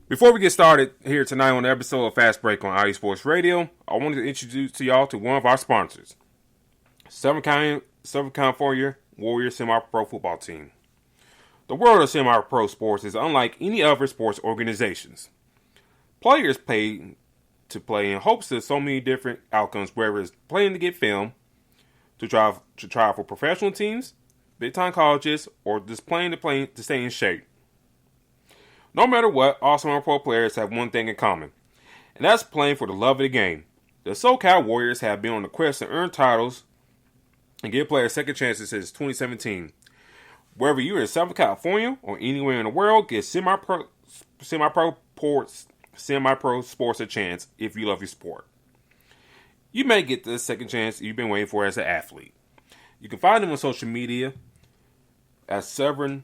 Before we get started here tonight on the episode of Fast Break on IE Sports Radio, I wanted to introduce to y'all to one of our sponsors, Southern California Warriors Semi-Pro Football Team. The world of semi-pro sports is unlike any other sports organizations. Players pay to play in hopes of so many different outcomes, whether it's playing to get film, to try for professional teams, big-time colleges, or just playing to stay in shape. No matter what, all semi-pro players have one thing in common, and that's playing for the love of the game. The SoCal Warriors have been on the quest to earn titles and give players second chances since 2017. Whether you're in Southern California or anywhere in the world, give semi-pro sports a chance if you love your sport. You may get the second chance you've been waiting for as an athlete. You can find them on social media at SoCal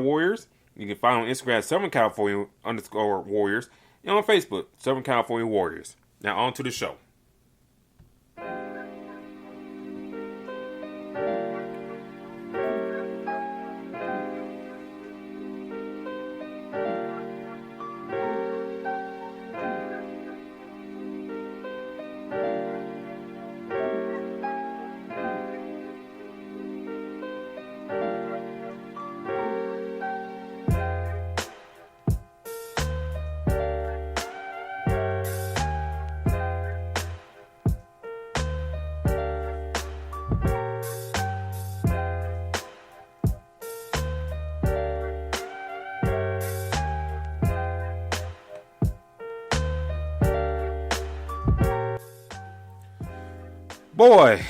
Warriors. You can find them on Instagram at Southern California _Warriors and on Facebook, Southern California Warriors. Now on to the show. Boy,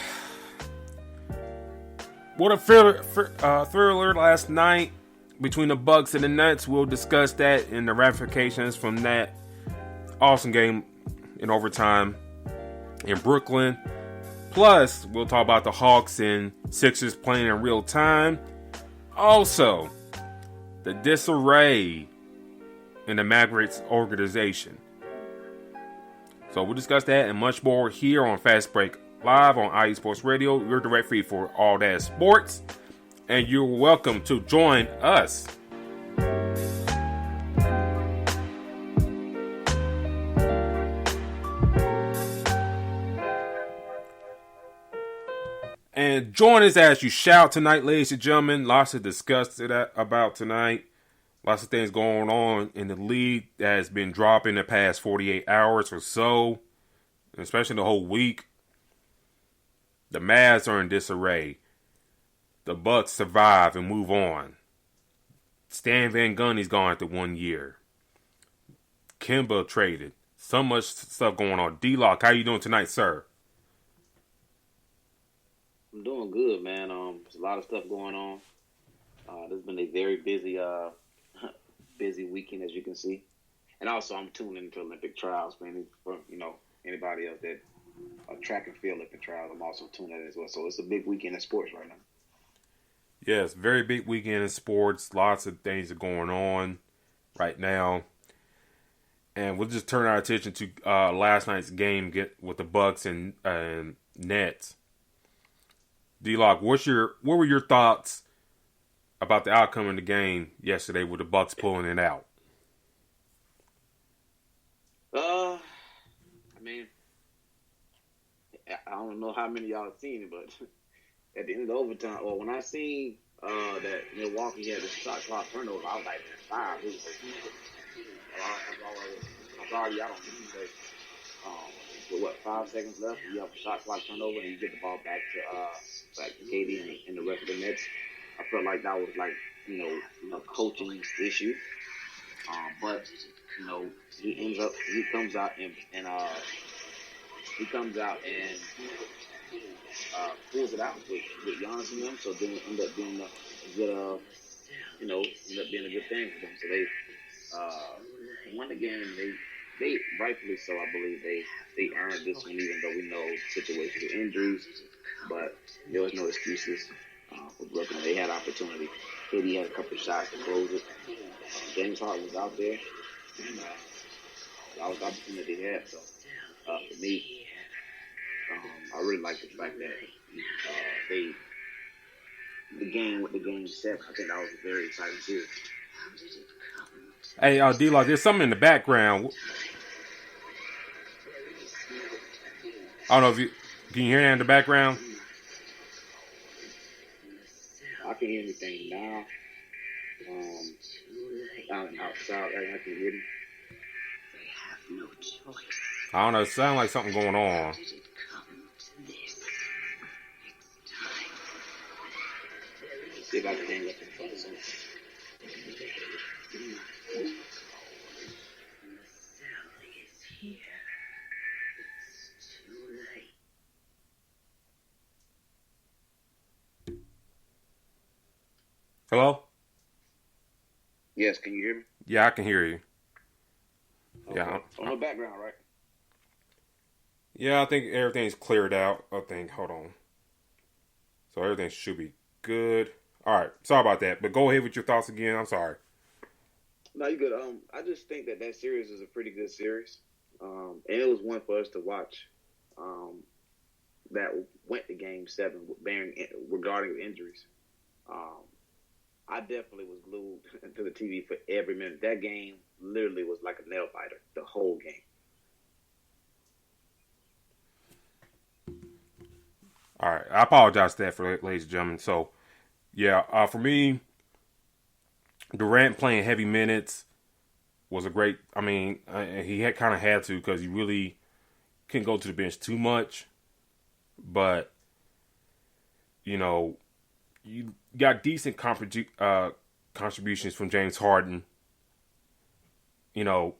what a thriller last night between the Bucks and the Nets. We'll discuss that and the ramifications from that awesome game in overtime in Brooklyn. Plus, we'll talk about the Hawks and Sixers playing in real time. Also, the disarray in the Mavericks organization. So we'll discuss that and much more here on Fast Break Live on IE Sports Radio, your direct feed for all that sports. And you're welcome to join us. And join us as you shout tonight, ladies and gentlemen. Lots to discuss about tonight. Lots of things going on in the league that has been dropping the past 48 hours or so, especially the whole week. The Mavs are in disarray. The Bucks survive and move on. Stan Van Gundy's gone after 1 year. Kemba traded. So much stuff going on. D-Lock, how you doing tonight, sir? I'm doing good, man. There's a lot of stuff going on. This has been a very busy weekend, as you can see. And also, I'm tuned into Olympic trials, man. For anybody else that track and field Olympic trials, I'm also tuned in as well. So it's a big weekend in sports right now. Yes, very big weekend in sports. Lots of things are going on right now. And we'll just turn our attention to last night's game with the Bucks and Nets. D-Lock, what were your thoughts about the outcome of the game yesterday with the Bucks pulling it out? I don't know how many of y'all have seen it, but at the end of the overtime, when I seen that Milwaukee had a shot clock turnover, I was like, 5. It was I was already out on Tuesday. With 5 seconds left, you have a shot clock turnover, and you get the ball back to KD and the rest of the Nets. I felt like that was a coaching issue. But he comes out and pulls it out with Giannis and them. So then it ended up being a good, being a good thing for them. So they won the game. They rightfully so, I believe they earned this one, even though we know situations with injuries. But there was no excuses for Brooklyn. They had opportunity. KD had a couple of shots to close it. James Harden was out there. And, that was the opportunity they had. So for me, I really like the fact that the game set. I think that was a very exciting series. Hey, D-Lock, there's something in the background. I don't know if you can you hear that in the background. I can hear anything now. Outside, I can hear them. They have no choice. I don't know. It sounds like something going on. See if I can hang up in front of something. Hello? Yes, can you hear me? Yeah, I can hear you. Okay. Yeah. On the background, right? Yeah, I think everything's cleared out. Hold on. So everything should be good. All right. Sorry about that. But go ahead with your thoughts again. I'm sorry. No, you good. I just think that series is a pretty good series. And it was one for us to watch. That went to Game 7 regarding injuries. I definitely was glued to the TV for every minute. That game literally was like a nail biter, the whole game. All right. I apologize for that, ladies and gentlemen. So, yeah, for me, Durant playing heavy minutes was a great. I mean, he had kind of had to because he really couldn't go to the bench too much. But, you got decent contributions from James Harden. You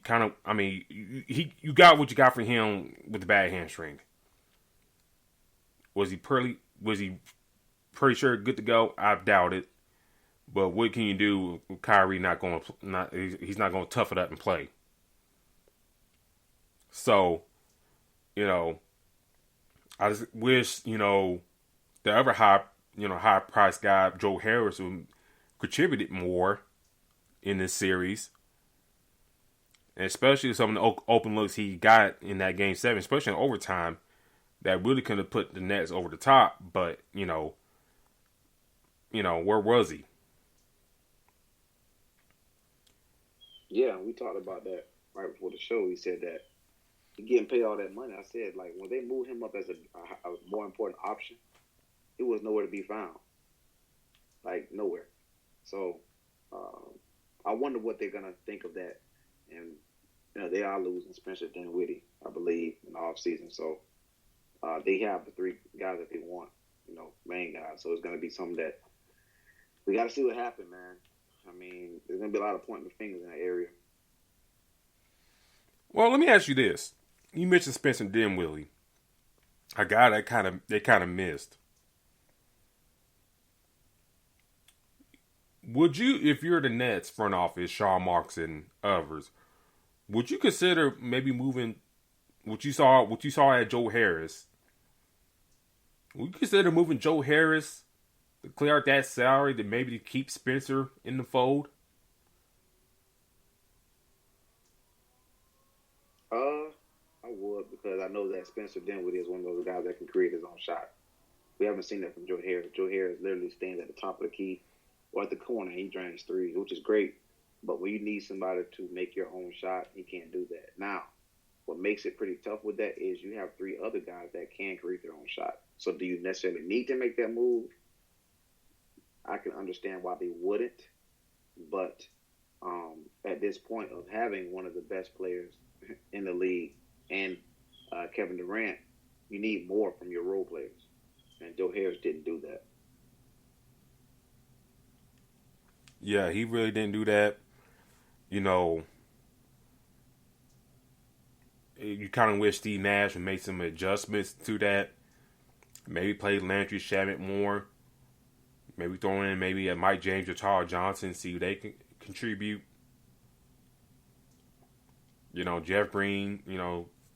kind of, I mean, you got what you got from him with the bad hamstring. Was he pretty sure good to go? I doubt it. But what can you do with Kyrie he's not going to tough it up and play. So, I just wish, the other high price guy, Joe Harris, would contributed more in this series. And especially some of the open looks he got in that Game 7, especially in overtime, that really could have put the Nets over the top. But, where was he? Yeah, we talked about that right before the show. He said that he getting paid all that money. I said, like, when they moved him up as a more important option, it was nowhere to be found. Like, nowhere. So, I wonder what they're going to think of that. And, they are losing Spencer Dinwiddie, I believe, in the offseason. So, they have the three guys that they want, main guys. So, it's going to be something that we got to see what happens, man. I mean, there's going to be a lot of pointing the fingers in that area. Well, let me ask you this. You mentioned Spencer Dinwiddie, a guy that they kind of missed. Would you, if you're the Nets front office, Sean Marks and others, would you consider maybe moving what you saw at Joe Harris? Would you consider moving Joe Harris to clear out that salary to maybe keep Spencer in the fold? I would, because I know that Spencer Dinwiddie is one of those guys that can create his own shot. We haven't seen that from Joe Harris. Joe Harris literally stands at the top of the key or at the corner. He drains threes, which is great. But when you need somebody to make your own shot, he can't do that. Now, what makes it pretty tough with that is you have three other guys that can create their own shot. So do you necessarily need to make that move? I can understand why they wouldn't. But at this point of having one of the best players in the league and Kevin Durant, you need more from your role players. And Joe Harris didn't do that. Yeah, he really didn't do that. You kind of wish Steve Nash would make some adjustments to that. Maybe play Landry Shamet more. Maybe throw in maybe a Mike James or Charles Johnson, see who they can contribute. Jeff Green,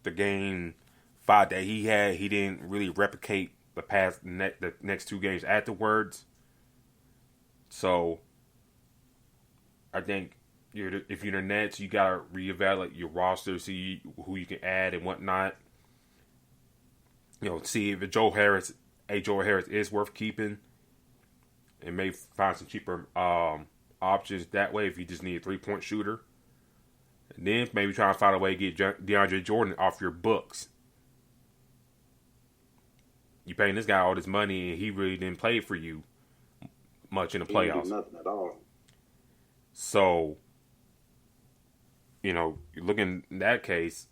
the game 5 that he had, he didn't really replicate the next 2 games afterwards. So, I think if you're the Nets, you gotta reevaluate your roster, see who you can add and whatnot. See if Joe Harris is worth keeping, and maybe find some cheaper options that way if you just need a 3-point shooter. And then maybe try to find a way to get DeAndre Jordan off your books. You paying this guy all this money and he really didn't play for you much in the playoffs. He didn't do nothing at all. So, looking in that case,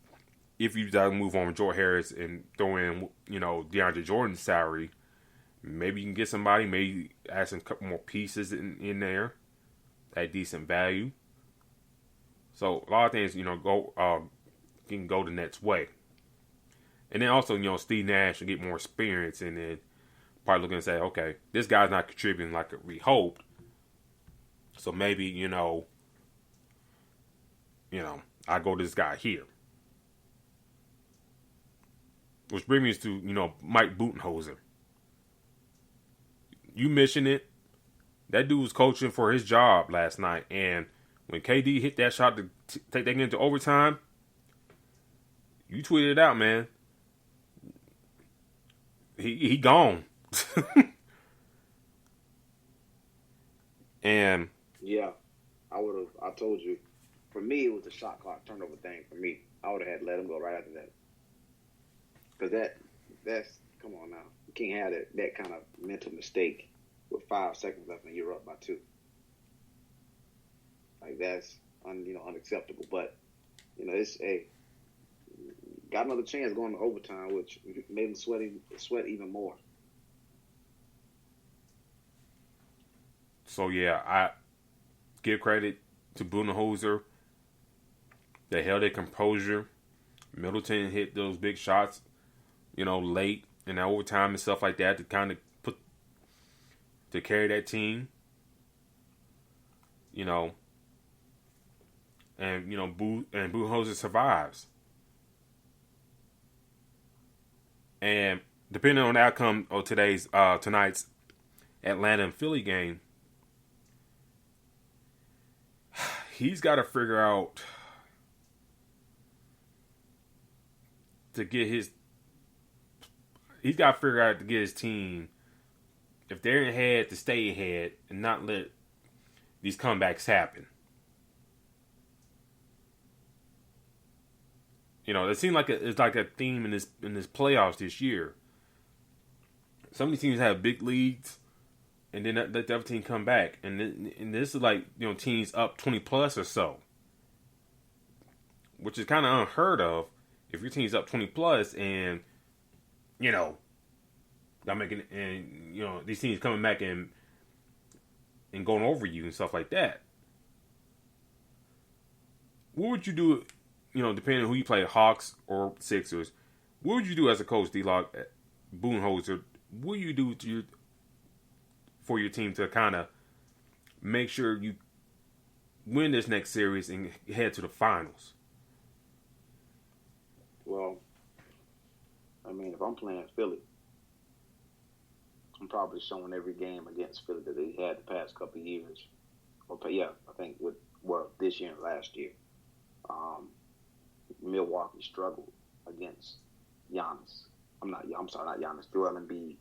if you decide to move on with Joe Harris and throw in, DeAndre Jordan's salary, maybe you can get somebody, maybe add some couple more pieces in there at decent value. So a lot of things, can go the Nets' way. And then also, Steve Nash will get more experience and then probably looking and say, okay, this guy's not contributing like we hoped. So maybe, I go to this guy here. Which brings me to, Mike Budenholzer. You mentioned it. That dude was coaching for his job last night. And when KD hit that shot to take that game into overtime, you tweeted it out, man. He gone. And yeah, I told you. For me, it was a shot clock turnover thing. For me, I would have had to let him go right after that. Because that's come on now. You can't have that kind of mental mistake with 5 seconds left and you're up by 2. Like that's unacceptable. But it's got another chance going to overtime, which made him sweat even more. So yeah, I give credit to Budenholzer. They held their composure. Middleton hit those big shots, late in that overtime and stuff like that to kind of to carry that team. And Budenholzer survives. And depending on the outcome of tonight's Atlanta and Philly game, he's got to figure out to get his team, if they're ahead, to stay ahead and not let these comebacks happen. It seems like it's like a theme in this playoffs this year. Some of these teams have big leads, and then let the other team come back, and this is like teams up 20 plus or so, which is kind of unheard of. If your team's up 20 plus, and these teams coming back and going over you and stuff like that, what would you do? Depending on who you play, Hawks or Sixers, what would you do as a coach, D-Lock, Budenholzer? What do you do for your team to kind of make sure you win this next series and head to the finals? Well, if I'm playing Philly, I'm probably showing every game against Philly that they had the past couple of years. I think this year and last year. Milwaukee struggled against Giannis. Not Giannis. Joel Embiid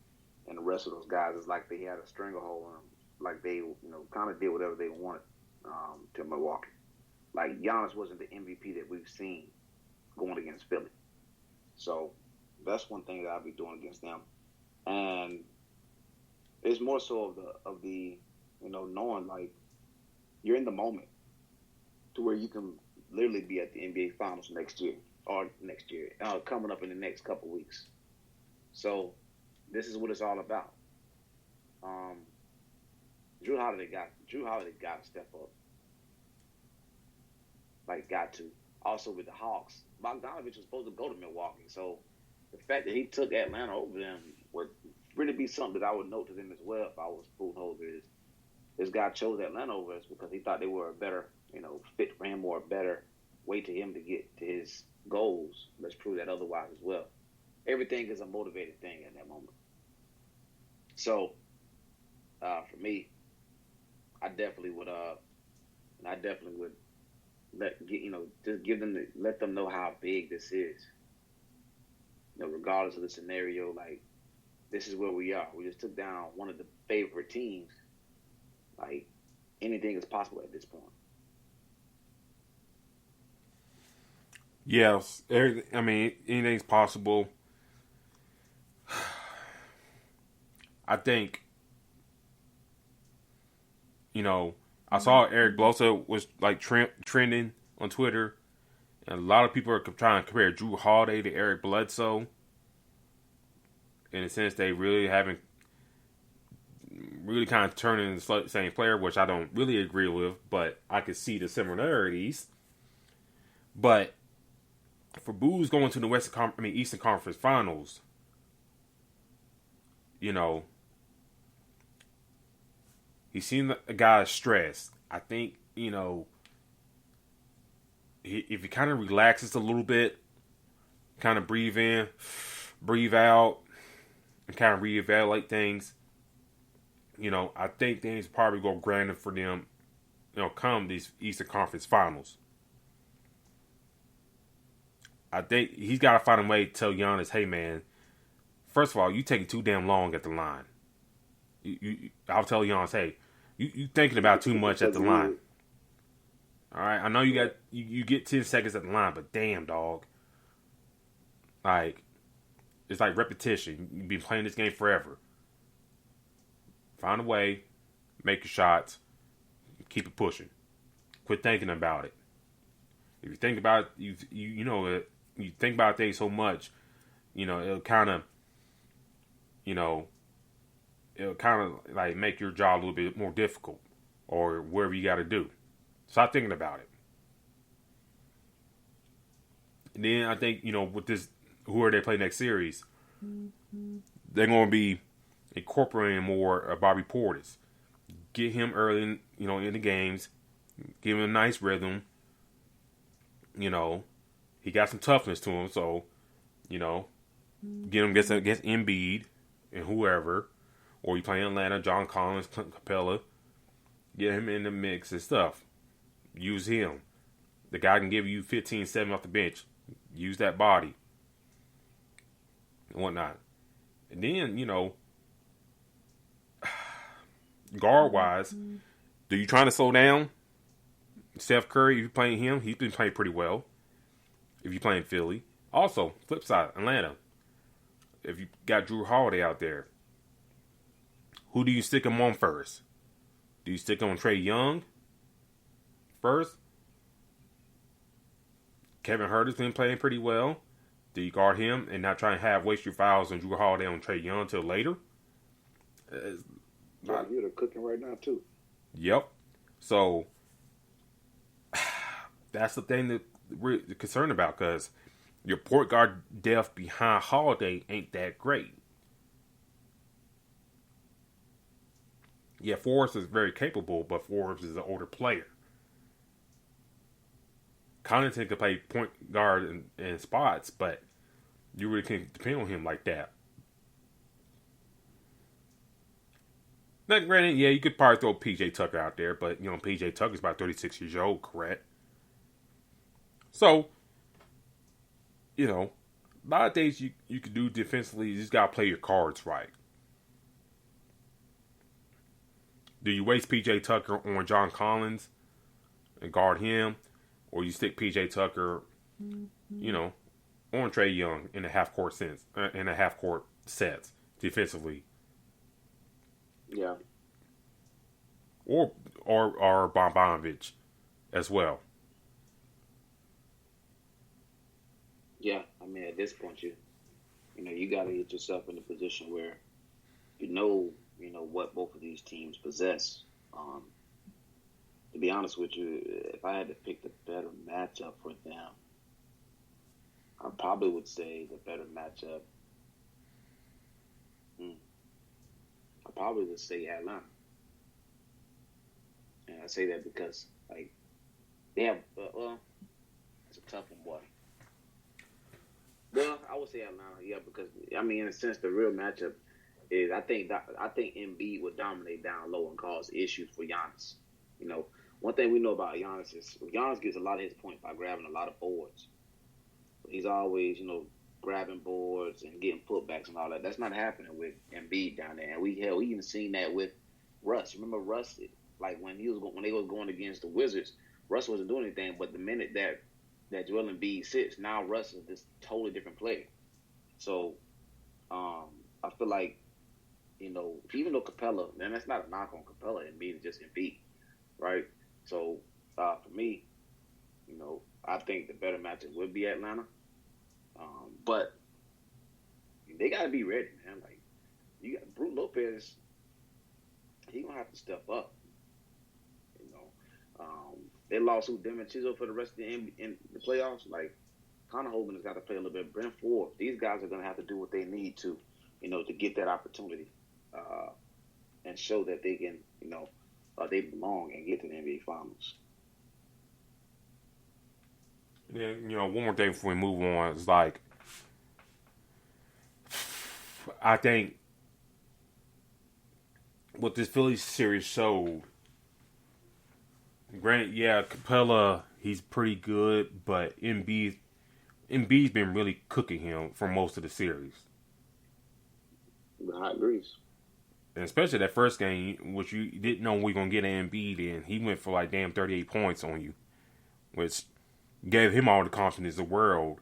and the rest of those guys. It's like they had a stranglehold on them. Like they, kind of did whatever they wanted to Milwaukee. Like Giannis wasn't the MVP that we've seen going against Philly. So that's one thing that I'll be doing against them. And it's more so of the knowing like you're in the moment to where you can literally be at the NBA Finals next year, coming up in the next couple weeks. So this is what it's all about. Drew Holiday got to step up. Like, got to. Also with the Hawks, Bogdanovich was supposed to go to Milwaukee. So the fact that he took Atlanta over them would really be something that I would note to them as well if I was Budenholzer. This guy chose Atlanta over us because he thought they were a better, fit for him or a better way to him to get to his goals. Let's prove that otherwise as well. Everything is a motivated thing at that moment. So, for me, I definitely would let them know how big this is. Regardless of the scenario, like this is where we are. We just took down one of the favorite teams. Like anything is possible at this point. Yes, I mean anything's possible. I think I saw Eric Bledsoe was like trending on Twitter, and a lot of people are trying to compare Drew Holiday to Eric Bledsoe. In a sense, they really haven't really kind of turning into the same player, which I don't really agree with, but I could see the similarities. But for Booz going to the Eastern Conference Finals, he seemed a guy stressed. I think, if he kind of relaxes a little bit, kind of breathe in, breathe out, and kind of reevaluate things, I think things probably go granted for them, come these Eastern Conference Finals. I think he's got to find a way to tell Giannis, hey, man, first of all, you taking too damn long at the line. I'll tell Giannis, hey, you thinking about too much at the line. All right, I know you get 10 seconds at the line, but damn, dog. Like, it's like repetition. You've been playing this game forever. Find a way, make your shots, keep it pushing. Quit thinking about it. If you think about it, you think about things so much, it'll kind of, like make your job a little bit more difficult, or whatever you got to do. Stop thinking about it. And then I think, with this, whoever they play next series, they're going to be incorporating more of Bobby Portis. Get him early, in the games. Give him a nice rhythm. He got some toughness to him, so, get him against Embiid and whoever. Or you play in Atlanta, John Collins, Clint Capella. Get him in the mix and stuff. Use him. The guy can give you 15-7 off the bench. Use that body. And whatnot. And then, guard-wise, do you trying to slow down Steph Curry? If you're playing him, he's been playing pretty well. If you're playing Philly. Also, flip side, Atlanta. If you got Drew Holiday out there, who do you stick him on first? Do you stick on Trae Young first? Kevin Huerter's been playing pretty well. Do you guard him and not try and waste your fouls on Drew Holiday on Trae Young until later? Yeah, you're cooking right now too. Yep. So that's the thing that we're concerned about, because your point guard depth behind Holiday ain't that great. Yeah, Forbes is very capable, but Forbes is an older player. Connaughton can play point guard in spots, but you really can't depend on him like that. Now, granted, yeah, you could probably throw P.J. Tucker out there, but, P.J. Tucker's about 36 years old, correct? So, a lot of things you can do defensively, you just got to play your cards right. Do you waste P.J. Tucker on John Collins and guard him? Or you stick P.J. Tucker, on Trae Young in a half-court sets defensively? Yeah. Or Bogdanović as well. Yeah, I mean, at this point, you got to get yourself in a position where what both of these teams possess. To be honest with you, if I had to pick the better matchup for them, I probably would say the better matchup. I probably would say Atlanta. And I say that because, they have, it's a tough one, boy. Well, I would say Atlanta, yeah, because, in a sense, the real matchup is I think Embiid would dominate down low and cause issues for Giannis. One thing we know about Giannis is Giannis gets a lot of his points by grabbing a lot of boards. He's always, grabbing boards and getting putbacks and all that. That's not happening with Embiid down there. And we even seen that with Russ. Remember Russ? Like when they was going against the Wizards, Russ wasn't doing anything. But the minute that Joel Embiid sits, now Russ is this totally different player. So I feel like, even though Capella, and that's not a knock on Capella, Embiid is just Embiid, right? So for me, I think the better matchup would be Atlanta. But they got to be ready, man. Like, you got Brook Lopez, he gonna have to step up. They lost Devin Chisholm for the rest of in the playoffs. Like, Connor Hogan has got to play a little bit. Brent Ford, these guys are gonna have to do what they need to, to get that opportunity, and show that they can, they belong and get to the NBA Finals. Yeah, one more thing before we move on is like, I think what this Phillies series showed. Granted, yeah, Capella, he's pretty good, but Embiid's been really cooking him for most of the series. I agree. And especially that first game, which you didn't know we were going to get an Embiid in. He went for like damn 38 points on you, which gave him all the confidence in the world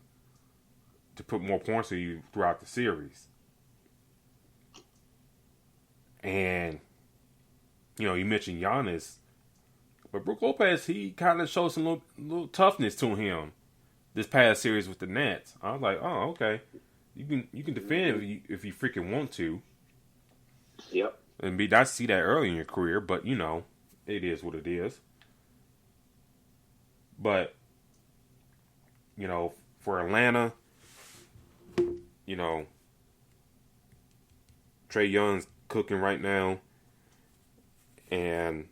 to put more points on you throughout the series. And, you mentioned Giannis. But Brook Lopez, he kind of showed some little toughness to him this past series with the Nets. I was like, oh, okay, you can defend if you freaking want to. Yep. And I see that early in your career, but it is what it is. But for Atlanta, Trae Young's cooking right now, and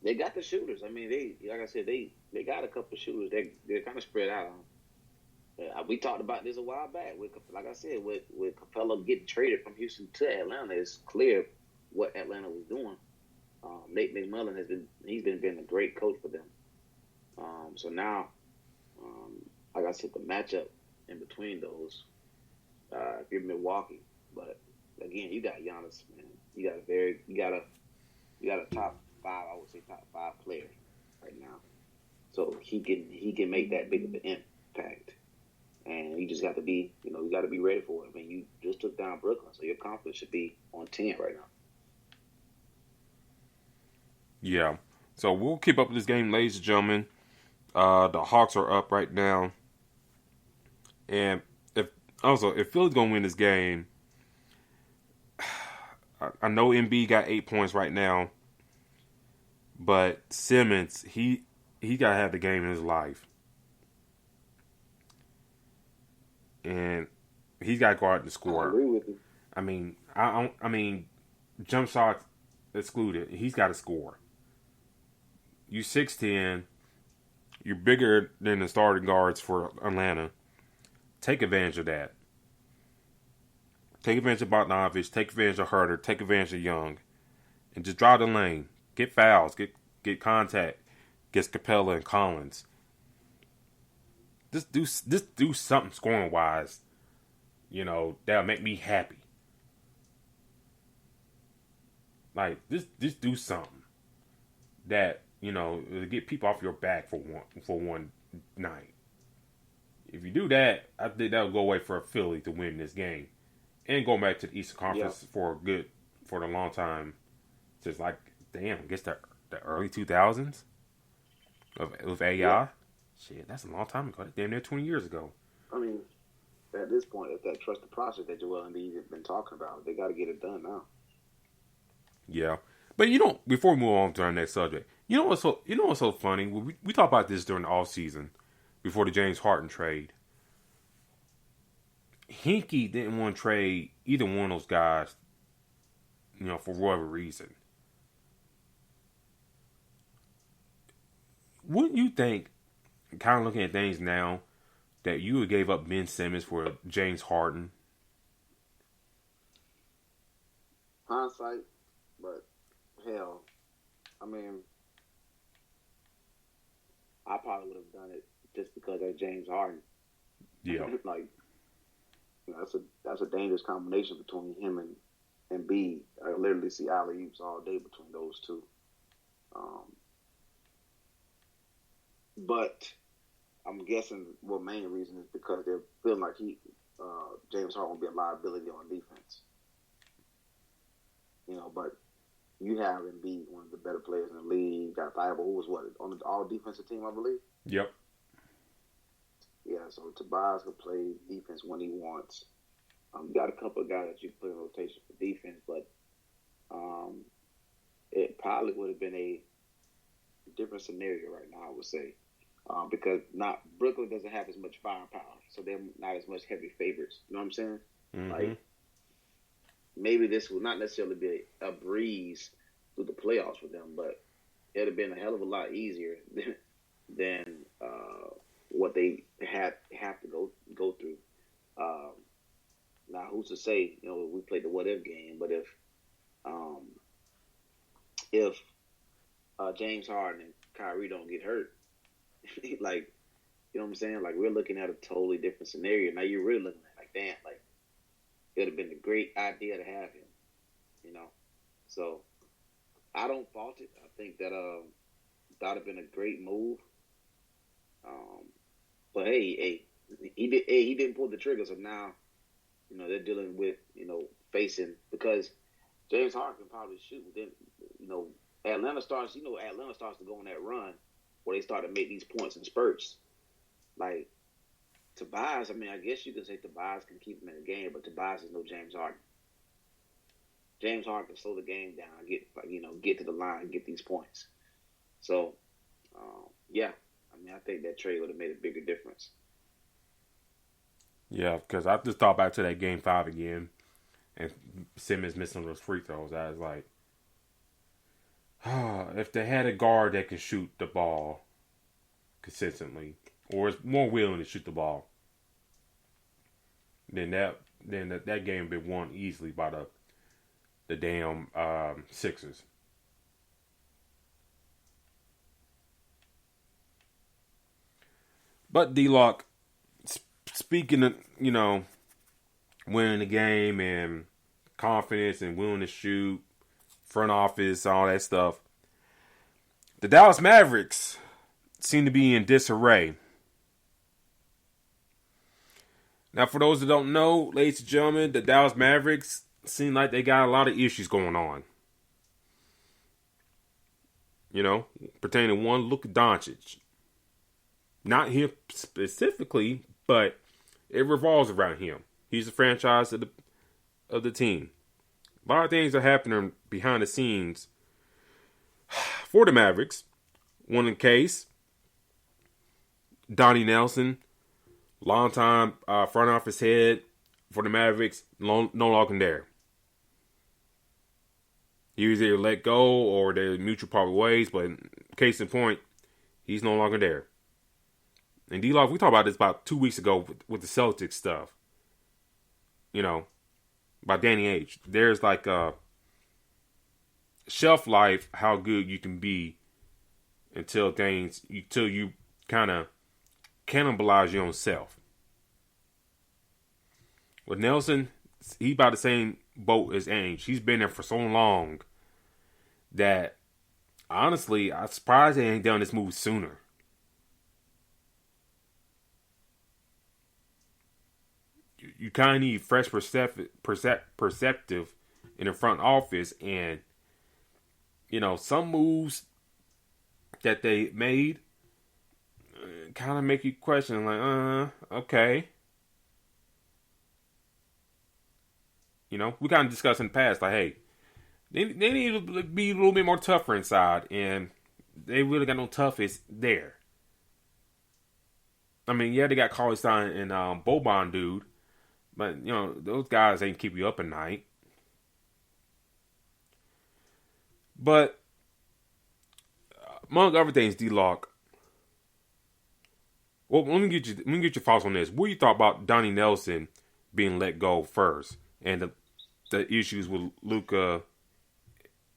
they got the shooters. I mean, like I said, they got a couple of shooters. They're kind of spread out. We talked about this a while back. Like I said, with Capella getting traded from Houston to Atlanta, it's clear what Atlanta was doing. Nate McMillan he's been a great coach for them. So now, like I said, the matchup in between those, if you're Milwaukee, but again, you got Giannis, man. You got a top 5, I would say top 5 player right now. So he can make that big of an impact. And you just got to be, you got to be ready for it. I mean, you just took down Brooklyn, so your confidence should be on 10 right now. Yeah. So we'll keep up with this game, ladies and gentlemen. The Hawks are up right now. And if Philly's going to win this game, I know Embiid got 8 points right now. But Simmons, he got to have the game in his life. And he's got to go out and score. I agree with you. I mean, jump shots excluded. He's got to score. You 6'10", you're bigger than the starting guards for Atlanta. Take advantage of that. Take advantage of Bogdanovich. Take advantage of Herter. Take advantage of Young. And just drive the lane. Get fouls. Get contact. Get Capella and Collins. Just do something scoring wise. That'll make me happy. Like just do something that to get people off your back for one night. If you do that, I think that'll go away for Philly to win this game, and going back to the Eastern Conference for the long time. Just like I guess the early 2000s with AI. Yeah. Shit, that's a long time ago. That's damn near 20 years ago. I mean, at this point, if that trust the process that Joel Embiid has been talking about, they got to get it done now. Yeah, but before we move on to our next subject, what's so funny? We talked about this during the off season, before the James Harden trade. Hinkie didn't want to trade either one of those guys, for whatever reason. Wouldn't you think, kind of looking at things now, that you would gave up Ben Simmons for James Harden? Hindsight, but hell, I mean, I probably would have done it just because of James Harden. Yeah, that's a dangerous combination between him Embiid. I literally see alley-oops all day between those two. But I'm guessing what main reason is because they're feeling like James Harden will be a liability on defense. But you have Embiid, one of the better players in the league. You got Thibault, who was on the all defensive team, I believe. Yep. Yeah, so Tobias can play defense when he wants. You got a couple of guys that you can put in rotation for defense, but it probably would have been a different scenario right now, I would say, because Brooklyn doesn't have as much firepower, so they're not as much heavy favorites. You know what I'm saying? Mm-hmm. Like maybe this will not necessarily be a breeze through the playoffs for them, but it'd have been a hell of a lot easier than what they have to go through. Now, who's to say? We played the what if game, but if James Harden and Kyrie don't get hurt, like, you know what I'm saying? Like, we're looking at a totally different scenario. Now you're really looking at damn, like it would have been a great idea to have him, So I don't fault it. I think that that would have been a great move. But hey, he didn't pull the trigger, so now they're dealing with facing, because James Harden can probably shoot. Then Atlanta starts to go on that run where they start to make these points in spurts. Like Tobias, I guess you can say Tobias can keep him in the game, but Tobias is no James Harden. James Harden can slow the game down, get to the line, get these points. So, yeah, I think that trade would have made a bigger difference. Yeah, because I just thought back to that Game 5 again, and Simmons missing those free throws. I was like, if they had a guard that could shoot the ball consistently, or is more willing to shoot the ball, then that game would be won easily by the damn Sixers. But D-Lock, speaking of, winning the game and confidence and willing to shoot, front office, all that stuff, the Dallas Mavericks seem to be in disarray. Now, for those that don't know, ladies and gentlemen, the Dallas Mavericks seem like they got a lot of issues going on. Pertaining to one, Luka Doncic. Not him specifically, but it revolves around him. He's the franchise of the team. A lot of things are happening behind the scenes for the Mavericks. One in case, Donnie Nelson, longtime front office head for the Mavericks, no longer there. He was either let go or they mutual parted ways, but case in point, he's no longer there. And D-Lock, we talked about this about 2 weeks ago with the Celtics stuff. By Danny H. There's like a shelf life, how good you can be until you kind of cannibalize your own self. With Nelson, he about the same boat as Ainge. He's been there for so long that honestly, I'm surprised they ain't done this move sooner. You kind of need fresh perceptive in the front office, and some moves that they made kind of make you question, like, okay. We kind of discussed in the past, like, hey, they need to be a little bit more tougher inside, and they really got no toughest there. They got Cauley Stein and Boban dude, but, those guys ain't keep you up at night. But, among other things, D-Lock, well, let me get your thoughts on this. What do you thought about Donnie Nelson being let go first, and the issues with Luka?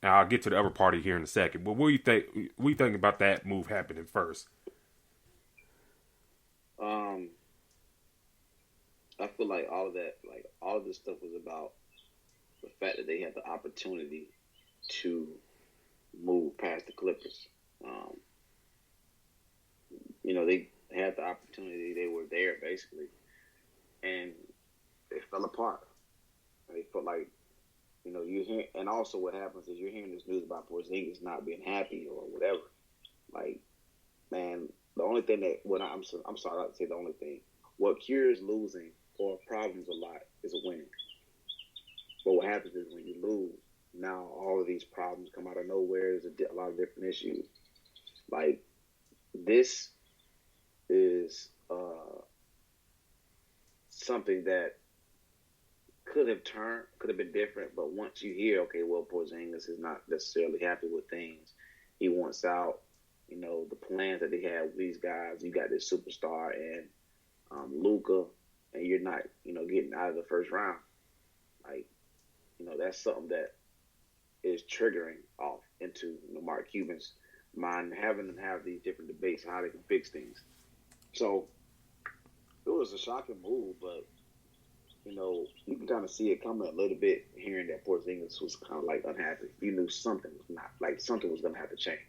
I'll get to the other party here in a second. But what do you think? What do you think about that move happening first? I feel like all of this stuff was about the fact that they had the opportunity to move past the Clippers. They had the opportunity. They were there basically, and it fell apart. They felt like, you hear, and also what happens is you're hearing this news about Porzingis not being happy or whatever. Like, man, the only thing that I'm sorry, not to say the only thing. What cures losing or problems a lot is winning. But what happens is when you lose, now all of these problems come out of nowhere. There's a lot of different issues. Like, this is something that could have been different. But once you hear, okay, well, Porzingis is not necessarily happy with things. He wants out. The plans that they had with these guys. You got this superstar and Luka, and you're not, getting out of the first round. Like, that's something that is triggering off into Mark Cuban's mind, having them have these different debates on how they can fix things. So it was a shocking move, but you can kind of see it coming a little bit, hearing that Porzingis was kind of like unhappy. You knew something was going to have to change.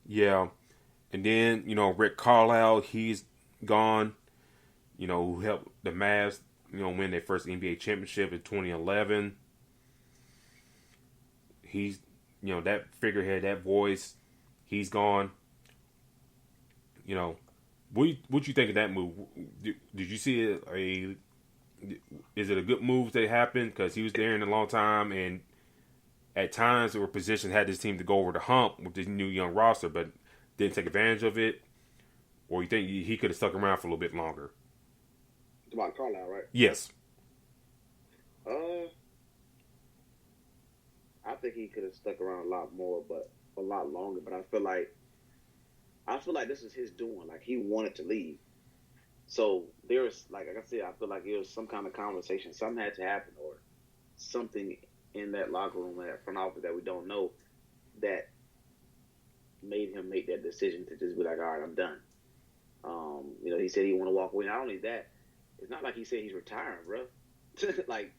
Yeah. And then, Rick Carlisle, he's gone, who helped the Mavs, win their first NBA championship in 2011. He's, that figurehead, that voice, he's gone. What you think of that move? Did you see it? Is it a good move that happened? Because he was there in a long time, and at times there were positions had this team to go over the hump with this new young roster, but didn't take advantage of it. Or you think he could have stuck around for a little bit longer? It's about Carlisle, right? Yes. I think he could have stuck around a lot longer. But I feel like this is his doing. Like, he wanted to leave. So there's, like I said, I feel like it was some kind of conversation. Something had to happen, or something in that locker room, that front office that we don't know, that made him make that decision to just be like, all right, I'm done. He said he want to walk away. Not only that, it's not like he said he's retiring, bro. like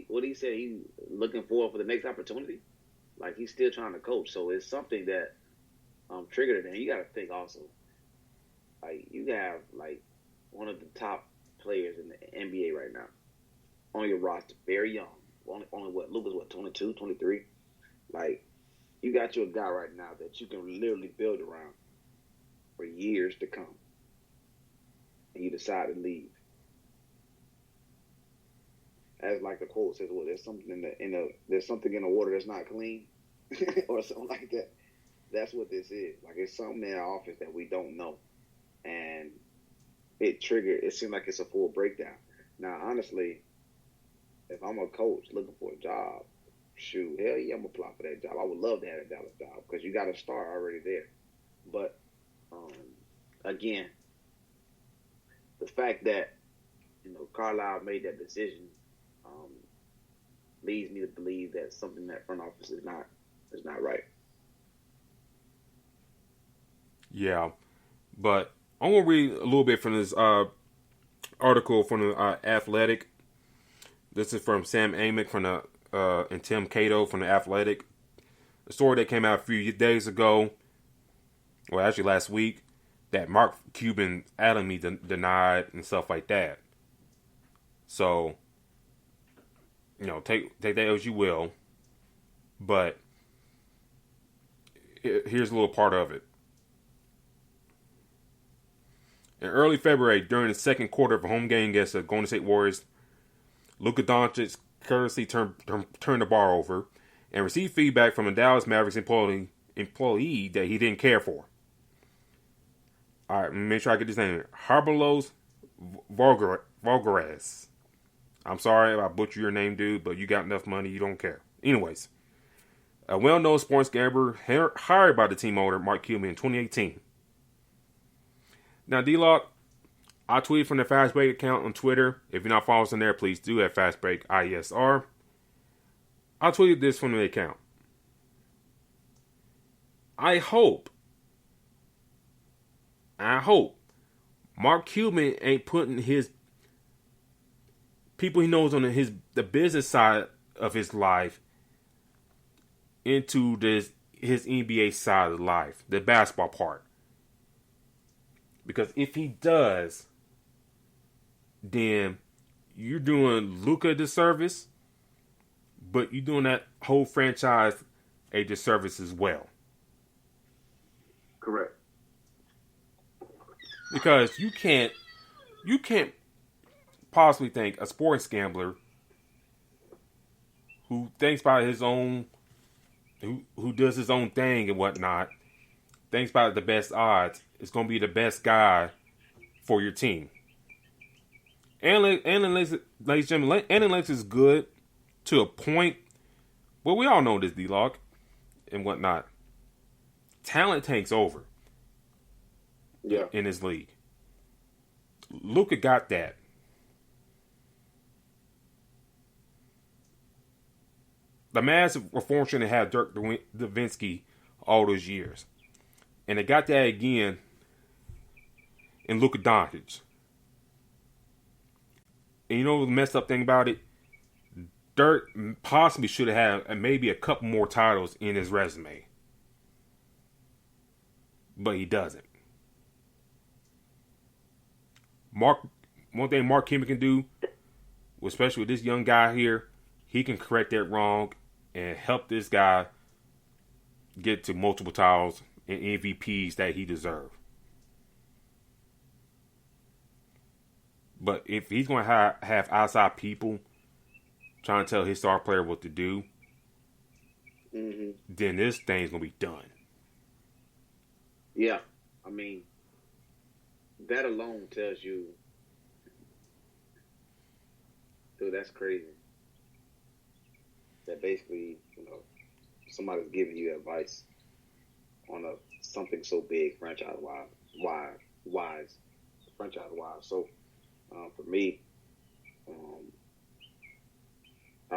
what he said, he's looking forward for the next opportunity. Like, he's still trying to coach. So it's something that triggered it. And you got to think also, like, you have like one of the top players in the NBA right now on your roster, very young. Only Luka's 22, 23. Like, you got you a guy right now that you can literally build around for years to come, and you decide to leave. As like the quote says, well, there's something there's something in the water that's not clean, or something like that. That's what this is. Like, it's something in our office that we don't know, and it seems like it's a full breakdown. Now, honestly, if I'm a coach looking for a job, shoot, hell yeah, I'm gonna apply for that job. I would love to have a Dallas job because you got a star already there. But again, the fact that Carlisle made that decision leads me to believe that something in that front office is not right. Yeah, but I'm gonna read a little bit from this article from the Athletic. This is from Sam Amick from the and Tim Cato from the Athletic. A story that came out a few days ago, well, actually last week, that Mark Cuban adamantly denied and stuff like that. So, take that as you will, but here's a little part of it. In early February, during the second quarter of a home game against the Golden State Warriors, Luka Doncic carelessly turned the bar over and received feedback from a Dallas Mavericks employee that he didn't care for. All right, make sure I get this name. Harbalos Voulgaris. I'm sorry if I butcher your name, dude, but you got enough money, you don't care. Anyways, a well-known sports gambler hired by the team owner, Mark Cuban, in 2018. Now, D-Lock, I tweeted from the Fast Break account on Twitter. If you're not following us on there, please do at Fast Break ISR. I tweeted this from the account. I hope Mark Cuban ain't putting his people he knows on the business side of his life into his NBA side of life, the basketball part. Because if he does, then you're doing Luka a disservice, but you're doing that whole franchise a disservice as well. Correct. Because you can't possibly think a sports gambler who thinks about his own, who does his own thing and whatnot, thinks about the best odds, is going to be the best guy for your team. Analytics, ladies and gentlemen, analytics is good to a point. Well, we all know this, D-Log, and whatnot. Talent takes over. Yeah. In his league. Luka got that. The Mavs were fortunate to have Dirk Nowitzki all those years. And they got that again in Luka Doncic. And you know the messed up thing about it? Dirk possibly should have had maybe a couple more titles in his resume. But he doesn't. One thing Mark Cuban can do, especially with this young guy here, he can correct that wrong and help this guy get to multiple titles and MVPs that he deserves. But if he's going to have outside people trying to tell his star player what to do, then this thing's going to be done. Yeah. I mean, that alone tells you, dude, that's crazy. That basically, somebody's giving you advice on something so big, franchise-wise. So, for me, I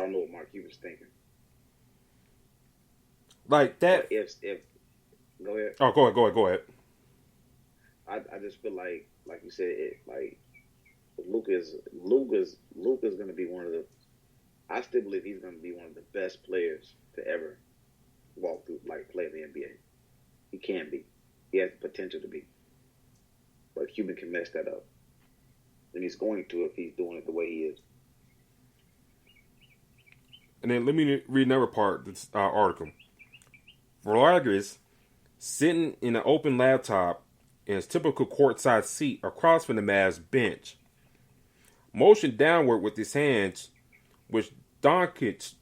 don't know what Mark Cuban's thinking. Like that. If go ahead. Oh, go ahead. I just feel like you said, Luka's going to be one of the. I still believe he's going to be one of the best players to ever walk through, play in the NBA. He can be. He has the potential to be. But Cuban can mess that up. And he's going to if he's doing it the way he is. And then let me read another part of this article. Volagris, sitting in an open laptop in his typical courtside seat across from the Mavs bench, motioned downward with his hands, which Doncic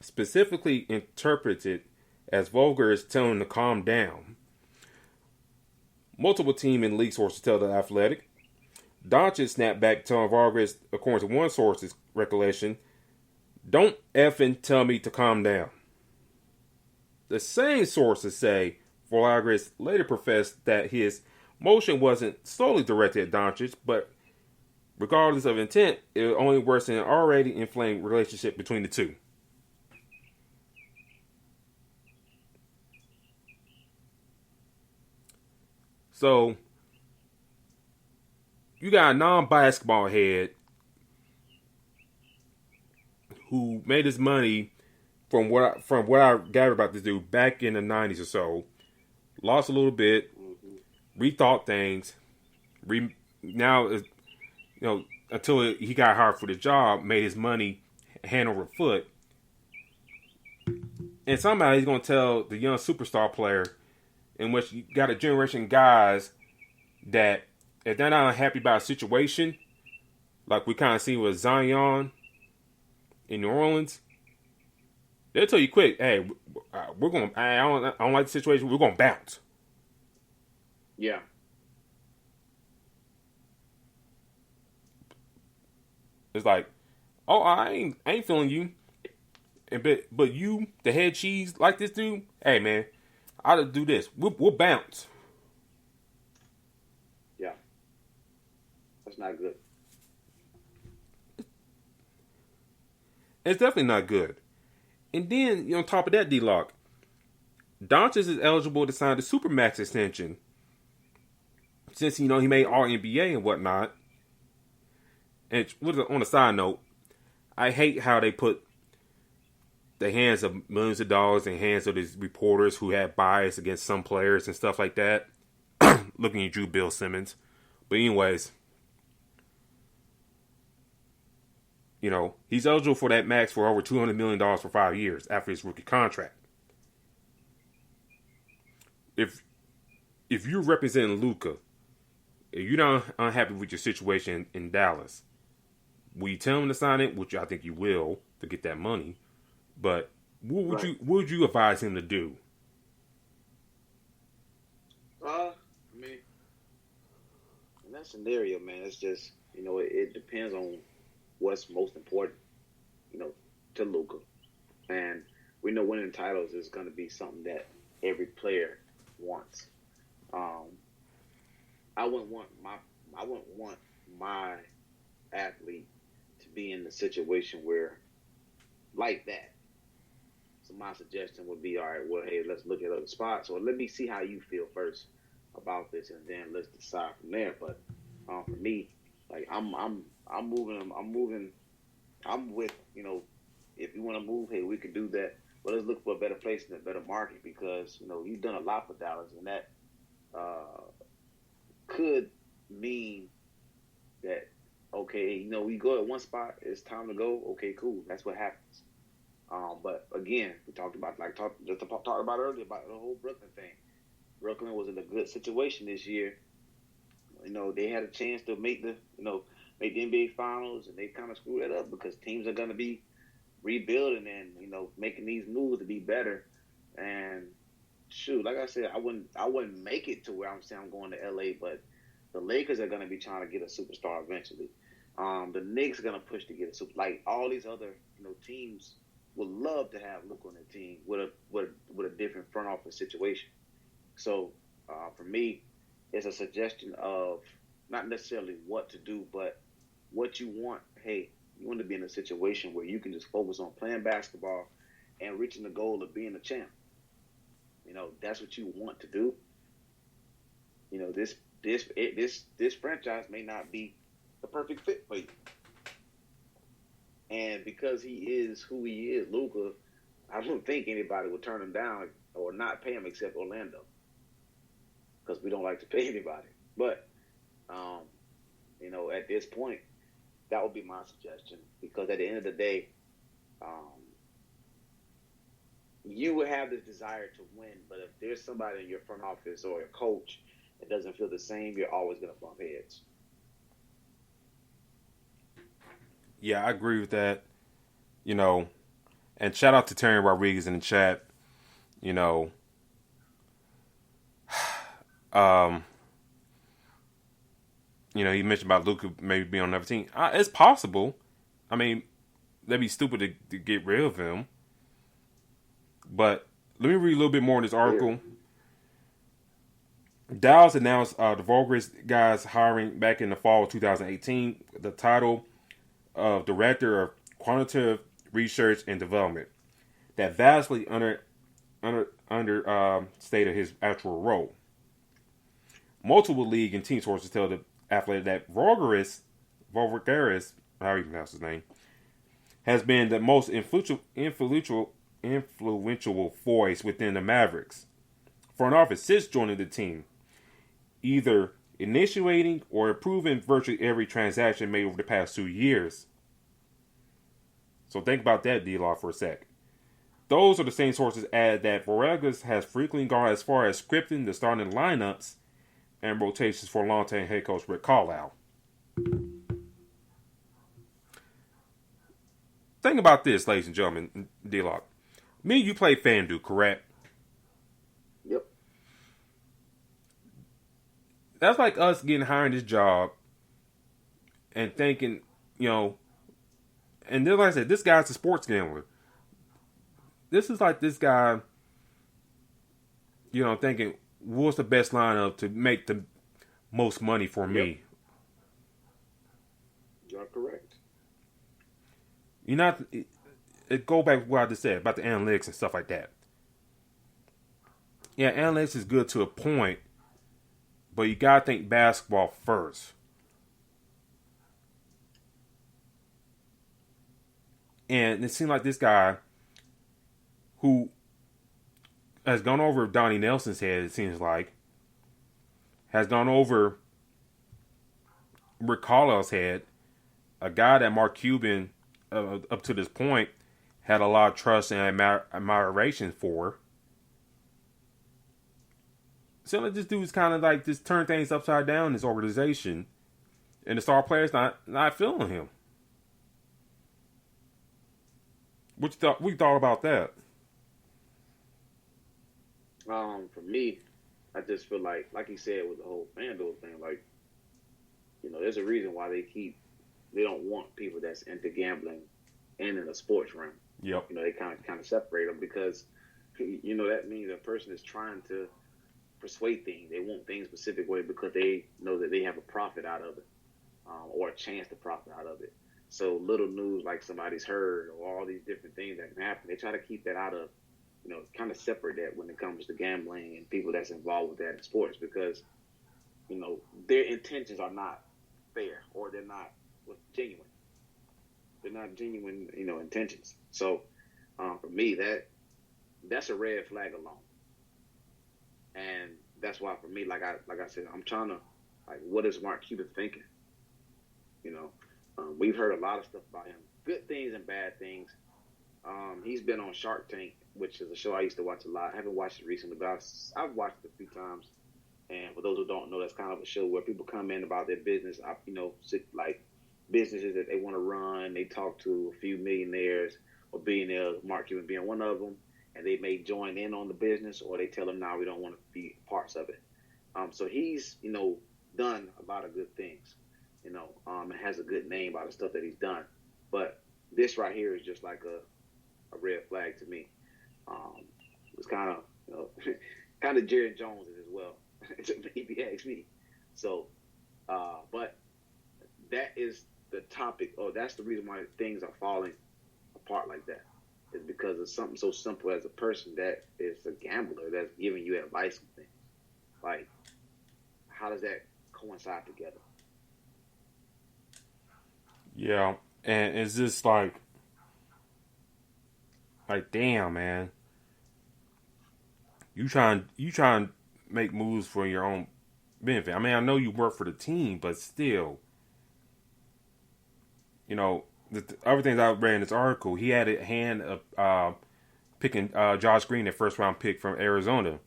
specifically interpreted as Volagris telling him to calm down. Multiple team and league sources tell The Athletic. Doncic snapped back, telling Volagris, according to one source's recollection, "Don't effing tell me to calm down." The same sources say Volagris later professed that his motion wasn't solely directed at Doncic, but regardless of intent, it would only worsen an already inflamed relationship between the two. So, you got a non-basketball head who made his money from what I gathered about this dude back in the 90s or so, lost a little bit, rethought things, until he got hired for the job, made his money hand over foot, and somehow he's going to tell the young superstar player, in which you got a generation of guys that if they're not unhappy about a situation, like we kind of see with Zion in New Orleans, they'll tell you quick, "Hey, we're going. I don't like the situation. We're going to bounce." Yeah. It's like, "Oh, I ain't feeling you," but you, the head cheese, like this dude. Hey, man, I'll do this. We'll bounce. Yeah. That's not good. It's definitely not good. And then, on top of that, D-Lock, Doncic is eligible to sign the Supermax extension. Since, he made All-NBA and whatnot. And on a side note, I hate how they put the hands of millions of dollars in hands of these reporters who have bias against some players and stuff like that. Looking at you, Bill Simmons. But anyways, he's eligible for that max for over $200 million for 5 years after his rookie contract. If you're representing Luka, if you're not unhappy with your situation in Dallas, will you tell him to sign it? Which I think you will to get that money. But what would you advise him to do? I mean, in that scenario, man, it's just it depends on what's most important, to Luka. And we know winning titles is going to be something that every player wants. I wouldn't want my athlete to be in the situation where, like that. So my suggestion would be, all right, well, hey, let's look at other spots, or let me see how you feel first about this, and then let's decide from there. But for me, like I'm with, if you want to move, hey, we could do that. But let's look for a better place and a better market, because you've done a lot for Dallas, and that could mean that, okay, we go at one spot, it's time to go. Okay, cool, that's what happens. But again, we talked about earlier about the whole Brooklyn thing. Brooklyn was in a good situation this year. They had a chance to make the NBA Finals, and they kind of screwed that up because teams are going to be rebuilding and making these moves to be better. And shoot, like I said, I wouldn't make it to where I'm saying I'm going to LA, but the Lakers are going to be trying to get a superstar eventually. The Knicks are going to push to get a super. Like all these other teams would love to have Luka on their team with a different front office situation. So for me, it's a suggestion of not necessarily what to do, but what you want. Hey, you want to be in a situation where you can just focus on playing basketball and reaching the goal of being a champ. That's what you want to do. This franchise may not be the perfect fit for you. And because he is who he is, Luka, I don't think anybody would turn him down or not pay him except Orlando, because we don't like to pay anybody. But, at this point, that would be my suggestion, because at the end of the day, you would have the desire to win, but if there's somebody in your front office or a coach that doesn't feel the same, you're always going to bump heads. Yeah, I agree with that. And shout out to Terry Rodriguez in the chat. He mentioned about Luka maybe being on another team. It's possible. I mean, that'd be stupid to get rid of him. But let me read a little bit more in this article. Dallas announced the Vulgris guys hiring back in the fall of 2018 the title of Director of Quantitative Research and Development. That vastly understated his actual role. Multiple league and team sources tell the Athletic that Vulgaris, how you pronounce his name, has been the most influential voice within the Mavericks front office since joining the team, either initiating or approving virtually every transaction made over the past 2 years. So think about that, D-Law, for a sec. Those are the same sources add that Villegas has frequently gone as far as scripting the starting lineups and rotations for longtime head coach Rick Carlisle. Think about this, ladies and gentlemen, D-Lock. Me and you play FanDuel, correct? Yep. That's like us getting hired this job and thinking, and then like I said, this guy's a sports gambler. This is like this guy, thinking, what's the best lineup to make the most money for me? You're correct. Go back to what I just said about the analytics and stuff like that. Yeah, analytics is good to a point, but you gotta think basketball first. And it seemed like this guy who has gone over Donnie Nelson's head, it seems like, has gone over Rick Carlisle's head, a guy that Mark Cuban, up to this point, had a lot of trust and admiration for. So this dude's kind of like just turned things upside down in this organization, and the star players not feeling him. What you thought about that? For me, I just feel like you said with the whole FanDuel thing, like, there's a reason why they don't want people that's into gambling and in the sports realm. Yep. They kind of separate them because, that means a person is trying to persuade things. They want things a specific way because they know that they have a profit out of it, or a chance to profit out of it. So little news like somebody's hurt or all these different things that can happen, they try to keep that out of, kind of separate that when it comes to gambling and people that's involved with that in sports because, their intentions are not fair or they're not genuine. They're not genuine, intentions. So for me, that's a red flag alone. And that's why for me, like I said, I'm trying to, what is Mark Cuban thinking? We've heard a lot of stuff about him, good things and bad things. He's been on Shark Tank, which is a show I used to watch a lot. I haven't watched it recently, but I've watched it a few times. And for those who don't know, that's kind of a show where people come in about their business, like businesses that they want to run. They talk to a few millionaires or billionaires, Mark Cuban being one of them, and they may join in on the business or they tell them, no, we don't want to be parts of it. So he's, done a lot of good things, and has a good name by the stuff that he's done. But this right here is just like a red flag to me. It's kind of, kind of Jerry Jones as well, if you ask me. So, but that is the topic, or that's the reason why things are falling apart like that, is because of something so simple as a person that is a gambler that's giving you advice and things. Like, how does that coincide together? Yeah, and it's just like damn, man. You trying to make moves for your own benefit. I mean, I know you work for the team, but still, the other things I read in this article, he had a hand of picking Josh Green, the first round pick from Arizona,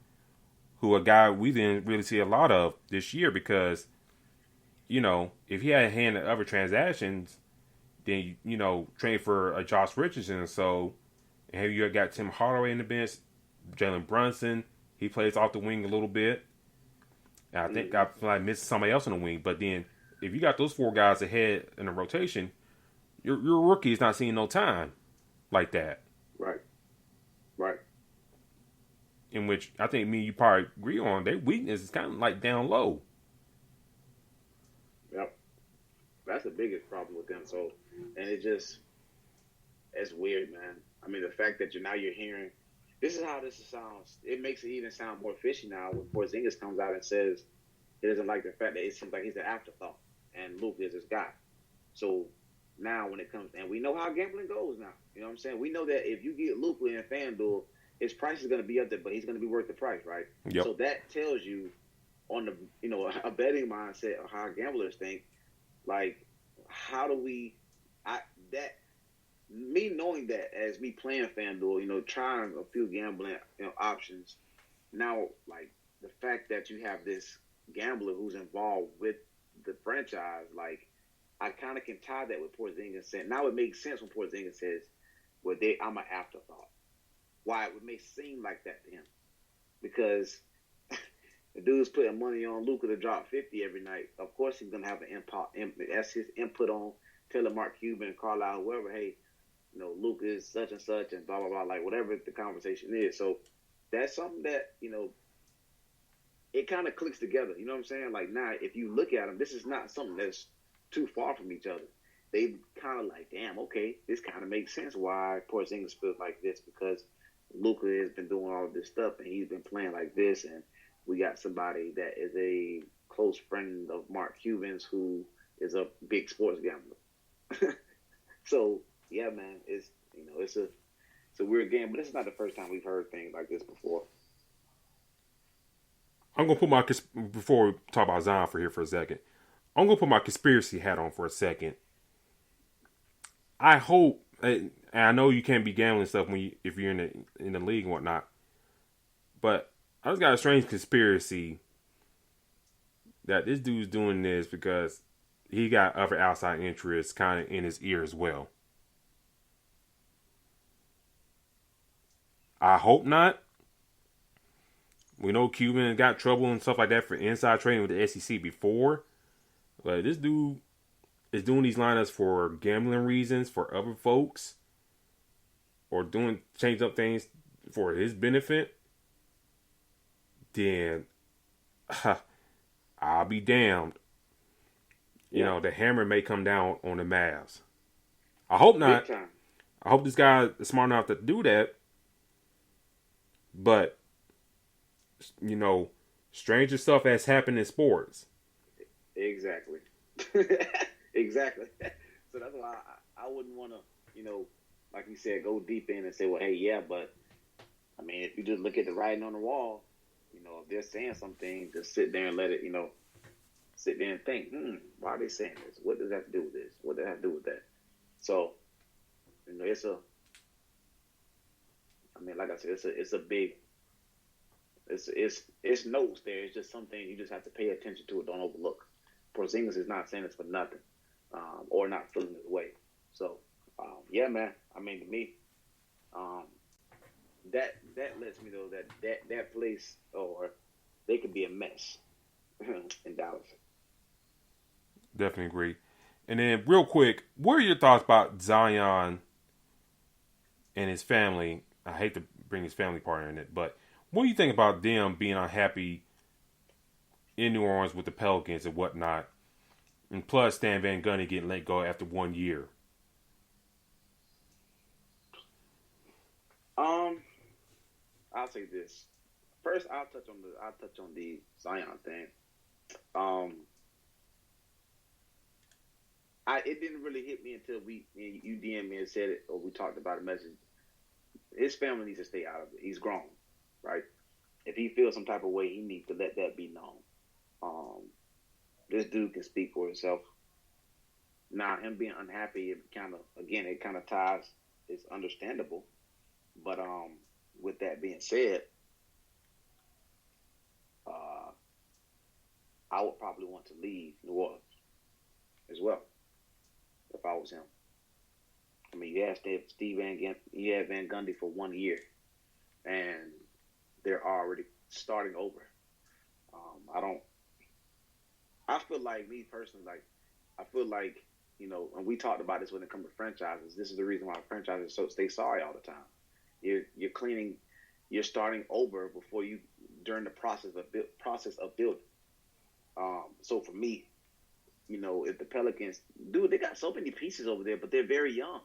who a guy we didn't really see a lot of this year because, if he had a hand in other transactions, then trade for a Josh Richardson or so, and you got Tim Hardaway in the bench, Jalen Brunson, he plays off the wing a little bit. And I think I feel like missing somebody else on the wing. But then, if you got those four guys ahead in the rotation, your rookie is not seeing no time like that. Right. In which I think me and you probably agree on, their weakness is kind of like down low. Yep. That's the biggest problem with them. So, and it's weird, man. I mean, the fact that you're hearing, this is how this sounds. It makes it even sound more fishy now when Porzingis comes out and says he doesn't like the fact that it seems like he's an afterthought and Luke is his guy. So now when it comes, and we know how gambling goes now. You know what I'm saying? We know that if you get Luka in FanDuel, his price is going to be up there, but he's going to be worth the price, right? Yep. So that tells you on the, a betting mindset of how gamblers think, like, how do we, me knowing that as me playing FanDuel, trying a few gambling options, now, like, the fact that you have this gambler who's involved with the franchise, like, I kind of can tie that with Porzingis saying, now it makes sense when Porzingis says, well, I'm an afterthought. Why it would make seem like that to him. Because the dude's putting money on Luka to drop 50 every night. Of course he's going to have an input. That's his input on telling Mark Cuban and Carlisle, whoever, hey, Luka is such and such and blah, blah, blah, like whatever the conversation is. So that's something that, it kind of clicks together. You know what I'm saying? Like, now, if you look at them, this is not something that's too far from each other. They kind of like, damn, okay, this kind of makes sense why Porzingis feels like this, because Luka has been doing all of this stuff and he's been playing like this, and we got somebody that is a close friend of Mark Cuban's who is a big sports gambler. So, yeah, man, it's a weird game, but it's not the first time we've heard things like this before. I'm gonna put my before we talk about Zion for a second. I'm gonna put my conspiracy hat on for a second. I hope, and I know you can't be gambling stuff if you're in the league and whatnot, but I just got a strange conspiracy that this dude's doing this because he got other outside interests kind of in his ear as well. I hope not. We know Cuban got trouble and stuff like that for inside trading with the SEC before, but this dude is doing these lineups for gambling reasons for other folks, or change up things for his benefit. Then I'll be damned. You know, the hammer may come down on the Mavs. I hope not. I hope this guy is smart enough to do that. But, you know, stranger stuff has happened in sports. Exactly. Exactly. So that's why I wouldn't want to, you know, like you said, go deep in and say, well, hey, yeah, but, I mean, if you just look at the writing on the wall, you know, if they're saying something, just sit there and let it, you know, sit there and think, why are they saying this? What does that have to do with this? What does that have to do with that? So, you know, like I said, it's a big, it's notes there. It's just something you just have to pay attention to it. Don't overlook. Porzingis is not saying this for nothing, or not feeling his way. So, yeah, man. I mean, to me, that lets me know that place, or they could be a mess in Dallas. Definitely agree. And then, real quick, what are your thoughts about Zion and his family? I hate to bring his family part in it, but what do you think about them being unhappy in New Orleans with the Pelicans and whatnot? And plus, Stan Van Gundy getting let go after 1 year. I'll say this. First, I'll touch on the Zion thing. It didn't really hit me until you DM'd me and said it, or we talked about a message. His family needs to stay out of it. He's grown, right? If he feels some type of way, he needs to let that be known. This dude can speak for himself. Now, him being unhappy, it kind of ties. It's understandable, but with that being said, I would probably want to leave New Orleans as well if I was him. I mean, you had Van Gundy for 1 year, and they're already starting over. I feel like, me personally, you know, and we talked about this when it comes to franchises. This is the reason why franchises stay sorry all the time. You're starting over during the process of building. So for me, you know, if the Pelicans, dude, they got so many pieces over there, but they're very young.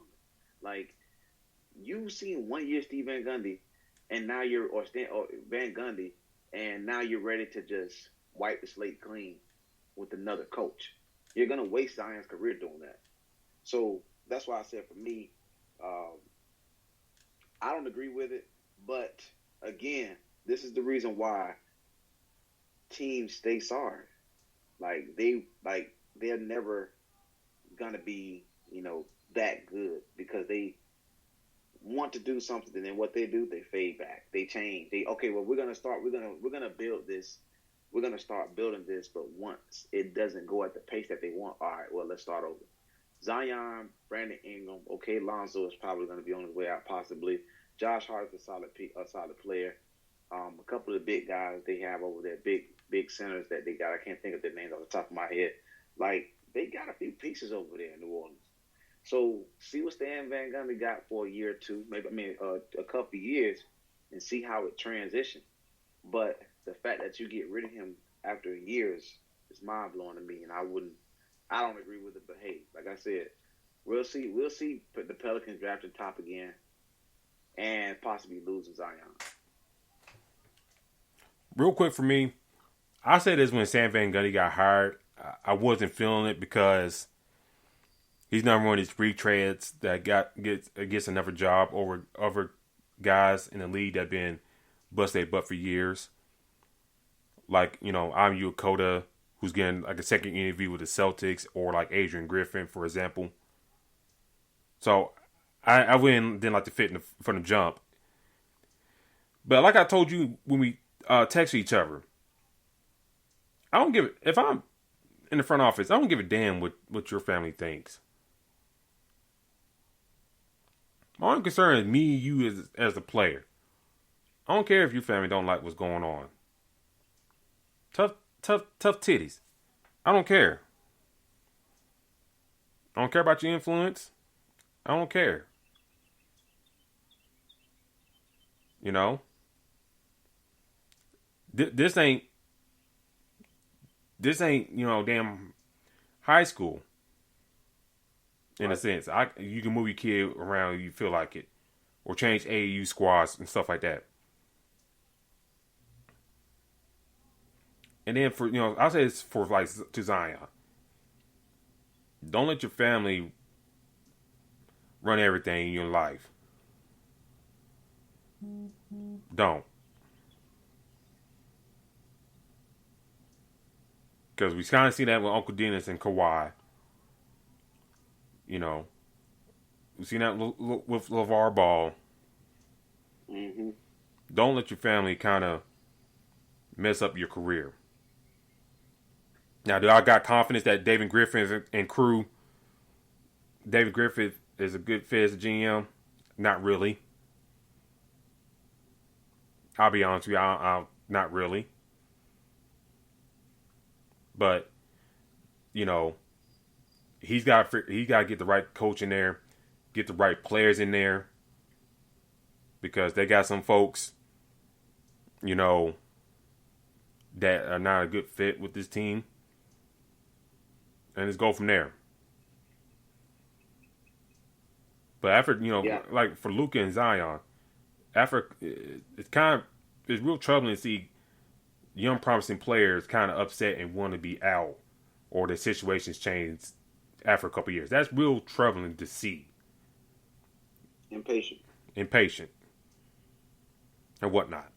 Like, you've seen 1 year Steve Van Gundy, and now or Van Gundy, and now you're ready to just wipe the slate clean with another coach. You're gonna waste Zion's career doing that. So that's why I said, for me, I don't agree with it. But again, this is the reason why teams stay sorry. They're never gonna be, you know, that good, because they want to do something, and what they do, they fade back, they change. We're gonna build this, we're gonna start building this, but once it doesn't go at the pace that they want, all right, well, let's start over. Zion, Brandon Ingram, Lonzo is probably gonna be on his way out, possibly. Josh Hart is a solid player. A couple of the big guys they have over there, big centers that they got. I can't think of their names off the top of my head. Like, they got a few pieces over there in New Orleans. So see what Stan Van Gundy got for a year or two, a couple of years, and see how it transitions. But the fact that you get rid of him after a year is mind blowing to me, and I don't agree with it. But hey, like I said, we'll see the Pelicans drafting top again, and possibly losing Zion. Real quick for me, I said this when Stan Van Gundy got hired. I wasn't feeling it because He's not one of these free trades that gets another job over other guys in the league that been busted butt for years. Like, I'm Yukota, who's getting like a second interview with the Celtics, or like Adrian Griffin, for example. So I didn't like to fit from the jump. But like I told you when we text each other, I don't give it. If I'm in the front office, I don't give a damn what your family thinks. My only concern is me and you as a player. I don't care if your family don't like what's going on. Tough titties. I don't care. I don't care about your influence. I don't care. This ain't damn high school. In a sense, you can move your kid around if you feel like it, or change AAU squads and stuff like that. And then I'll say it's for like to Zion. Don't let your family run everything in your life. Don't. Because we kind of see that with Uncle Dennis and Kawhi. We've seen that with LeVar Ball. Mm-hmm. Don't let your family kind of mess up your career. Now, do I got confidence that David Griffin and crew, David Griffin is a good fit as a GM? Not really. I'll be honest with you, I'll not really. But, he's got to get the right coach in there, get the right players in there, because they got some folks, that are not a good fit with this team. And let's go from there. But after, like for Luka and Zion, it's real troubling to see young promising players kind of upset and want to be out, or their situations change after a couple years. That's real troubling to see. Impatient. And whatnot.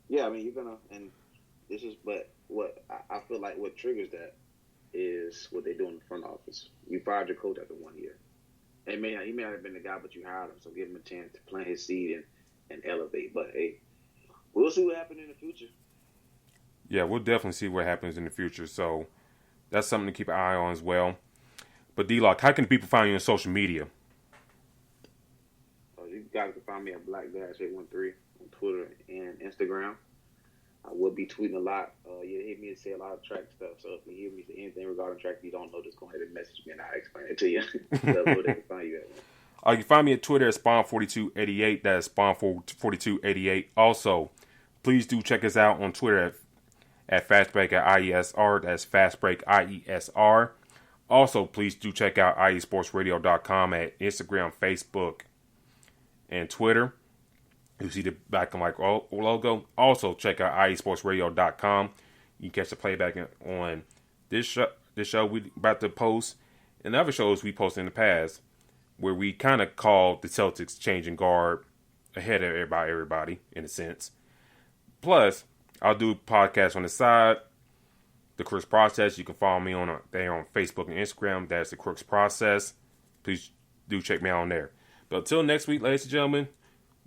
Yeah, I mean, you're gonna, and this is, but what I feel like what triggers that is what they do in the front office. You fired your coach after 1 year. He may not have been the guy, but you hired him, so give him a chance to plant his seed and elevate. But hey, we'll see what happens in the future. Yeah, we'll definitely see what happens in the future. So that's something to keep an eye on as well. But D-Lock, how can people find you on social media? You guys can find me at Black-813 on Twitter and Instagram. I will be tweeting a lot. You hear me say a lot of track stuff. So if you hear me say anything regarding track you don't know, just go ahead and message me and I'll explain it to you. That's where they can find you at. You can find me at Twitter at Spawn4288. That is Spawn4288. Also, please do check us out on Twitter at Fastbreak at IESR. That's Fastbreak IESR. Also, please do check out IESportsRadio.com at Instagram, Facebook, and Twitter. You see the black and white logo. Also, check out IESportsRadio.com. You can catch the playback on this show we about to post, and other shows we posted in the past, where we kind of called the Celtics changing guard ahead of everybody in a sense. Plus, I'll do podcasts on the side. The Crooks Process. You can follow me there on Facebook and Instagram. That's the Crooks Process. Please do check me out on there. But until next week, ladies and gentlemen,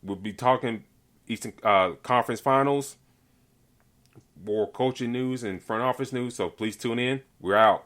we'll be talking Eastern Conference Finals, more coaching news and front office news. So please tune in. We're out.